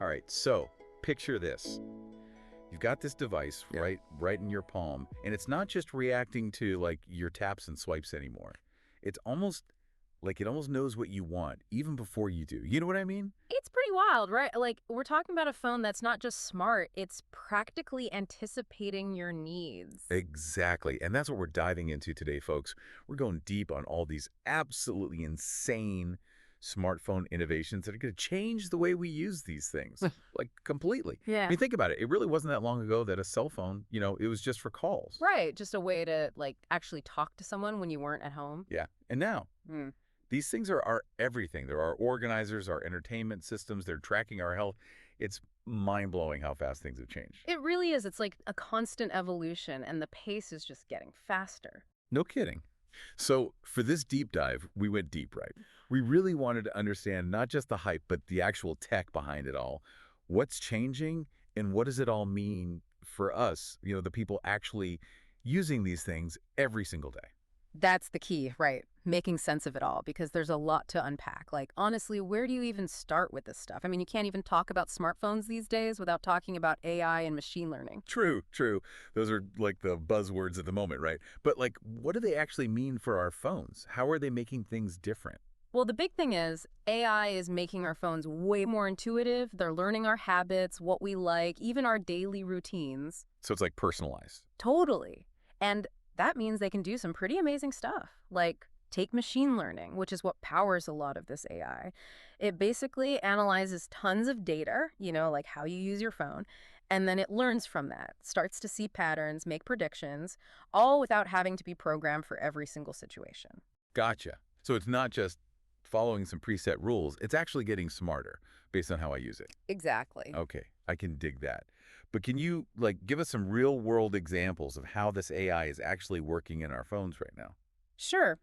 All right, so picture this. You've got this device Yeah. right in your palm, and it's not just reacting to like your taps and swipes anymore. It's almost like it almost knows what you want even before you do. You know what I mean? It's pretty wild, right? Like, we're talking about a phone that's not just smart, it's practically anticipating your needs. Exactly. And that's what we're diving into today, folks. We're going deep on all these absolutely insane smartphone innovations that are going to change the way we use these things, like completely. I Yeah. mean, think about it. It really wasn't that long ago that a cell phone, it was just for calls. Right, just a way to, like, actually talk to someone when you weren't at home. Yeah. And now, Hmm. these things are our everything. They're our organizers, our entertainment systems. They're tracking our health. It's mind-blowing how fast things have changed. It really is. It's like a constant evolution, and the pace is just getting faster. No kidding. So for this deep dive, we went deep, right? We really wanted to understand not just the hype, but the actual tech behind it all. What's changing and what does it all mean for us, the people actually using these things every single day? That's the key, right? Making sense of it all, because there's a lot to unpack. Like, honestly, where do you even start with this stuff? I mean, you can't even talk about smartphones these days without talking about AI and machine learning. True, true. Those are like the buzzwords at the moment, right? But like, what do they actually mean for our phones? How are they making things different? Well, the big thing is AI is making our phones way more intuitive. They're learning our habits, what we like, even our daily routines. So it's like personalized. Totally. And that means they can do some pretty amazing stuff, like take machine learning, which is what powers a lot of this AI. It basically analyzes tons of data, like how you use your phone, and then it learns from that, starts to see patterns, make predictions, all without having to be programmed for every single situation. Gotcha. So it's not just following some preset rules. It's actually getting smarter based on how I use it. Exactly. Okay, I can dig that. But can you give us some real world examples of how this AI is actually working in our phones right now? Sure.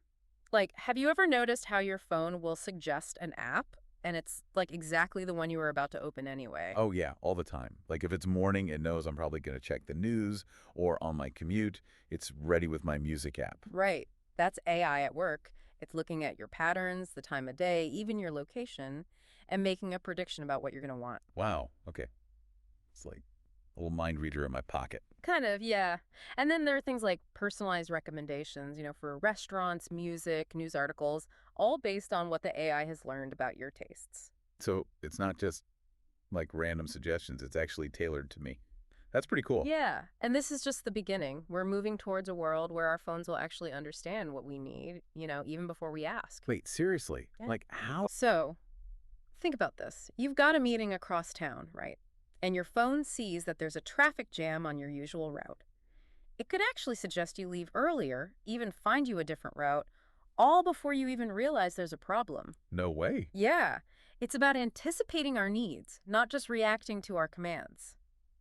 Like, have you ever noticed how your phone will suggest an app and it's like exactly the one you were about to open anyway? Oh yeah, all the time. Like if it's morning, it knows I'm probably going to check the news, or on my commute, it's ready with my music app. Right. That's AI at work. It's looking at your patterns, the time of day, even your location, and making a prediction about what you're going to want. Wow. Okay. It's like a little mind reader in my pocket. Kind of, yeah. And then there are things like personalized recommendations, for restaurants, music, news articles, all based on what the AI has learned about your tastes. So it's not just like random suggestions, it's actually tailored to me. That's pretty cool. Yeah, and this is just the beginning. We're moving towards a world where our phones will actually understand what we need, even before we ask. Wait, seriously? Yeah. Like how? So, think about this. You've got a meeting across town, right? And your phone sees that there's a traffic jam on your usual route. It could actually suggest you leave earlier, even find you a different route, all before you even realize there's a problem. No way. Yeah, it's about anticipating our needs, not just reacting to our commands.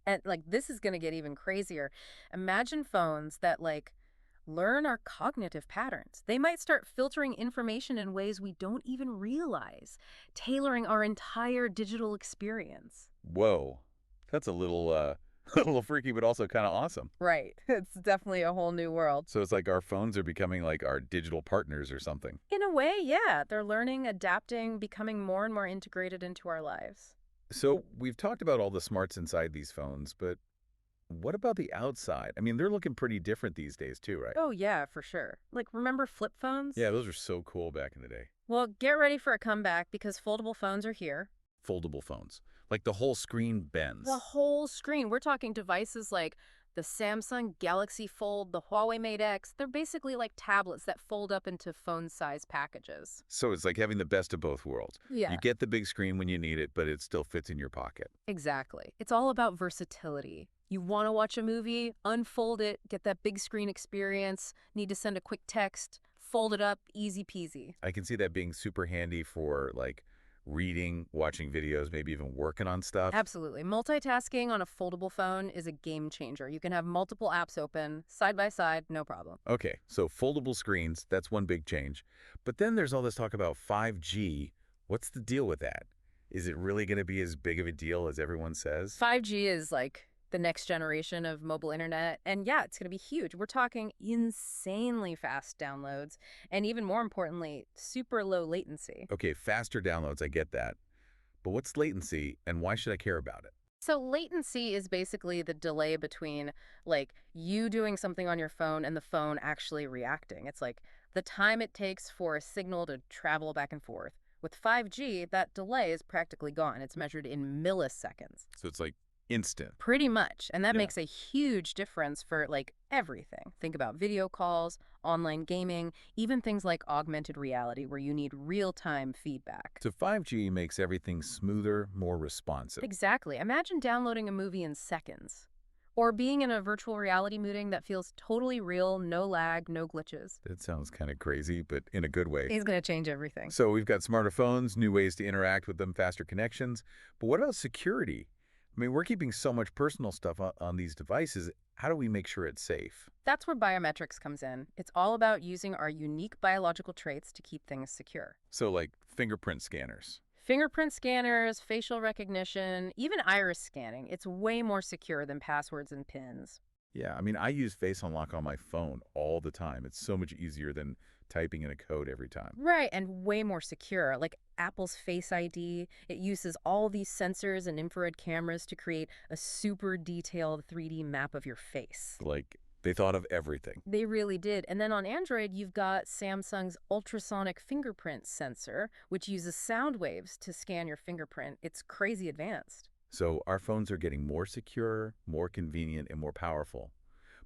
And this is going to get even crazier. Imagine phones that learn our cognitive patterns. They might start filtering information in ways we don't even realize, tailoring our entire digital experience. Whoa. That's a little a little freaky, but also kind of awesome. Right. It's definitely a whole new world. So it's like our phones are becoming like our digital partners or something. In a way, yeah. They're learning, adapting, becoming more and more integrated into our lives. So we've talked about all the smarts inside these phones, but what about the outside? I mean, they're looking pretty different these days too, right? Oh, yeah, for sure. Remember flip phones? Yeah, those were so cool back in the day. Well, get ready for a comeback because foldable phones are here. Foldable phones. Like the whole screen bends. The whole screen. We're talking devices like the Samsung Galaxy Fold, the Huawei Mate X. They're basically like tablets that fold up into phone-sized packages. So it's like having the best of both worlds. Yeah. You get the big screen when you need it, but it still fits in your pocket. Exactly. It's all about versatility. You want to watch a movie, unfold it, get that big screen experience, need to send a quick text, fold it up, easy peasy. I can see that being super handy for like reading, watching videos, maybe even working on stuff. Absolutely. Multitasking on a foldable phone is a game changer. You can have multiple apps open, side by side, no problem. Okay, so foldable screens, that's one big change. But then there's all this talk about 5G. What's the deal with that? Is it really going to be as big of a deal as everyone says? 5G is the next generation of mobile internet. And yeah, it's going to be huge. We're talking insanely fast downloads and even more importantly, super low latency. Okay, faster downloads, I get that. But what's latency, and why should I care about it? So latency is basically the delay between like you doing something on your phone and the phone actually reacting. It's like the time it takes for a signal to travel back and forth. With 5G, that delay is practically gone. It's measured in milliseconds. So it's like instant. Pretty much. And that Yeah. makes a huge difference for like everything. Think about video calls, online gaming, even things like augmented reality where you need real-time feedback. So 5G makes everything smoother, more responsive. Exactly. Imagine downloading a movie in seconds. Or being in a virtual reality meeting that feels totally real, no lag, no glitches. That sounds kind of crazy, but in a good way. It's going to change everything. So we've got smarter phones, new ways to interact with them, faster connections. But what about security? I mean, we're keeping so much personal stuff on these devices. How do we make sure it's safe? That's where biometrics comes in. It's all about using our unique biological traits to keep things secure. So like fingerprint scanners. Fingerprint scanners, facial recognition, even iris scanning. It's way more secure than passwords and PINs. Yeah, I mean, I use Face Unlock on my phone all the time. It's so much easier than typing in a code every time. Right, and way more secure. Like Apple's Face ID, it uses all these sensors and infrared cameras to create a super detailed 3D map of your face. Like, they thought of everything. They really did. And then on Android, you've got Samsung's ultrasonic fingerprint sensor, which uses sound waves to scan your fingerprint. It's crazy advanced. So our phones are getting more secure, more convenient, and more powerful.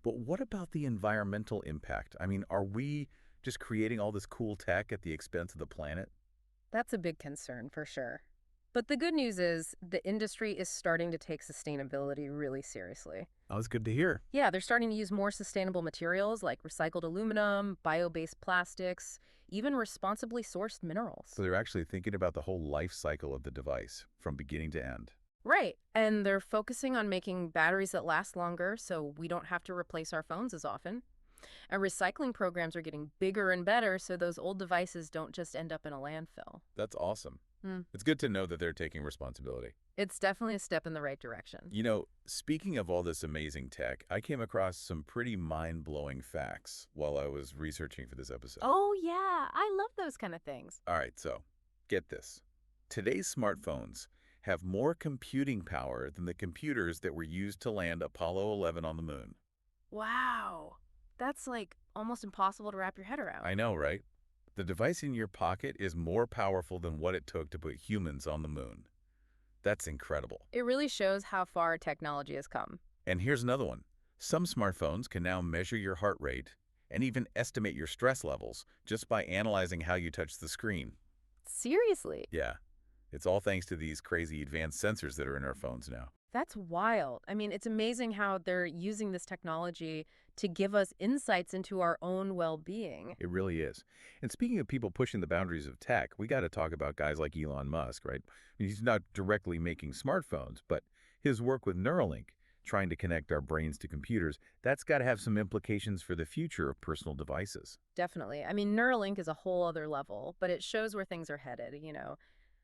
But what about the environmental impact? I mean, are we just creating all this cool tech at the expense of the planet? That's a big concern for sure. But the good news is the industry is starting to take sustainability really seriously. That was good to hear. Yeah, they're starting to use more sustainable materials like recycled aluminum, bio-based plastics, even responsibly sourced minerals. So they're actually thinking about the whole life cycle of the device from beginning to end. Right, and they're focusing on making batteries that last longer so we don't have to replace our phones as often. And recycling programs are getting bigger and better so those old devices don't just end up in a landfill. That's awesome. Hmm. It's good to know that they're taking responsibility. It's definitely a step in the right direction. You know, speaking of all this amazing tech, I came across some pretty mind-blowing facts while I was researching for this episode. Oh, yeah, I love those kind of things. All right, so get this. Today's smartphones have more computing power than the computers that were used to land Apollo 11 on the moon. Wow, that's like almost impossible to wrap your head around. I know, right? The device in your pocket is more powerful than what it took to put humans on the moon. That's incredible. It really shows how far technology has come. And here's another one. Some smartphones can now measure your heart rate and even estimate your stress levels just by analyzing how you touch the screen. Seriously, Yeah, it's all thanks to these crazy advanced sensors that are in our phones now. that's wild. I mean, it's amazing how they're using this technology to give us insights into our own well-being. It really is. And speaking of people pushing the boundaries of tech, we got to talk about guys like Elon Musk, right? I mean, he's not directly making smartphones, but his work with Neuralink, trying to connect our brains to computers, that's got to have some implications for the future of personal devices. Definitely. I mean, Neuralink is a whole other level, but it shows where things are headed.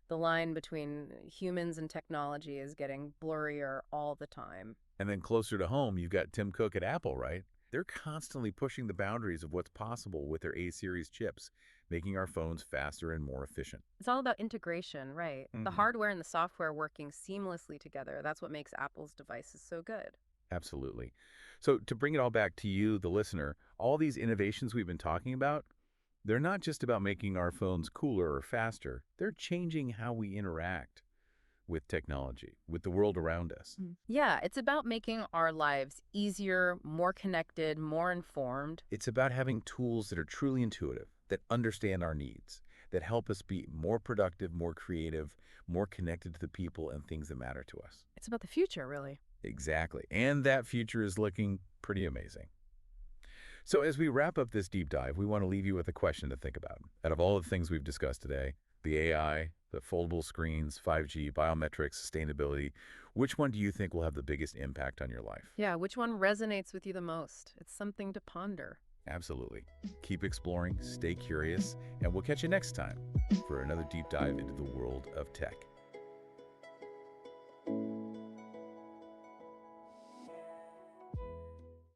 The line between humans and technology is getting blurrier all the time. And then closer to home, you've got Tim Cook at Apple, right? They're constantly pushing the boundaries of what's possible with their A-series chips, making our phones faster and more efficient. It's all about integration, right? The Mhm. hardware and the software working seamlessly together. That's what makes Apple's devices so good. Absolutely. So to bring it all back to you, the listener, all these innovations we've been talking about, they're not just about making our phones cooler or faster. They're changing how we interact with technology, with the world around us. Yeah, it's about making our lives easier, more connected, more informed. It's about having tools that are truly intuitive, that understand our needs, that help us be more productive, more creative, more connected to the people and things that matter to us. It's about the future, really. Exactly. And that future is looking pretty amazing. So as we wrap up this deep dive, we want to leave you with a question to think about. Out of all the things we've discussed today, the AI, the foldable screens, 5G, biometrics, sustainability, which one do you think will have the biggest impact on your life? Yeah, which one resonates with you the most? It's something to ponder. Absolutely. Keep exploring, stay curious, and we'll catch you next time for another deep dive into the world of tech.